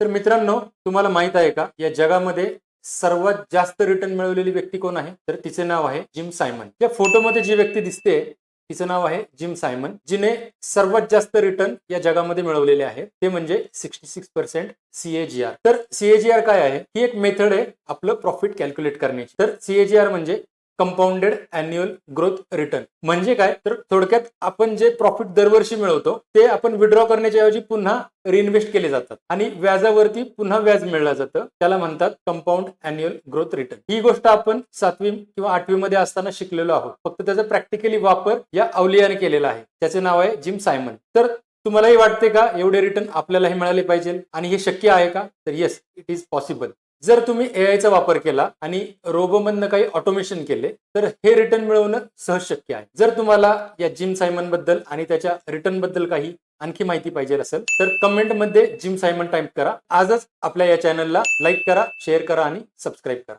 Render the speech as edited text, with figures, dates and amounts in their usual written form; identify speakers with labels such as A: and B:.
A: तर मित्रांनो, तुम्हाला माहित आहे का, या जगामध्ये सर्वात जास्त रिटर्न मिळवलेली व्यक्ती कोण आहे? तर तिचे नाव आहे जिम सायमन. या फोटोमध्ये जी व्यक्ती दिसते तिचं नाव आहे जिम सायमन, जिने सर्वात जास्त रिटर्न या जगामध्ये मिळवलेले आहे, ते म्हणजे 66% CAGR. तर CAGR काय आहे? ही एक मेथड आहे आपलं प्रॉफिट कॅल्क्युलेट करण्याची. तर CAGR म्हणजे कंपाऊंडेड अॅन्युअल ग्रोथ रिटर्न. म्हणजे काय? तर थोडक्यात आपण जे प्रॉफिट दरवर्षी मिळवतो ते आपण विड्रॉ करण्याच्या ऐवजी पुन्हा रिइन्व्हेस्ट केले जातात आणि व्याजावरती पुन्हा व्याज मिळलं जातं. त्याला म्हणतात कंपाऊंड अॅन्युअल ग्रोथ रिटर्न. ही गोष्ट आपण 7वी किंवा 8वी मध्ये असताना शिकलेलो आहोत. फक्त त्याचा प्रॅक्टिकली वापर या अवलियाने केलेला आहे. त्याचे नाव आहे जिम सायमन. तर तुम्हालाही वाटते का एवढे रिटर्न आपल्यालाही मिळाले पाहिजे आणि हे शक्य आहे का? तर येस, इट इज पॉसिबल. जर तुम्ही एआयचा वापर केला आणि रोबोमधनं काही ऑटोमेशन केले तर हे रिटर्न मिळवणं सहज शक्य आहे. जर तुम्हाला या जिम सायमन बद्दल आणि त्याच्या रिटर्न बद्दल काही आणखी माहिती पाहिजे असेल तर कमेंटमध्ये जिम सायमन टाईप करा. आजच आपल्या या चॅनलला लाईक करा, शेअर करा आणि सबस्क्राईब करा.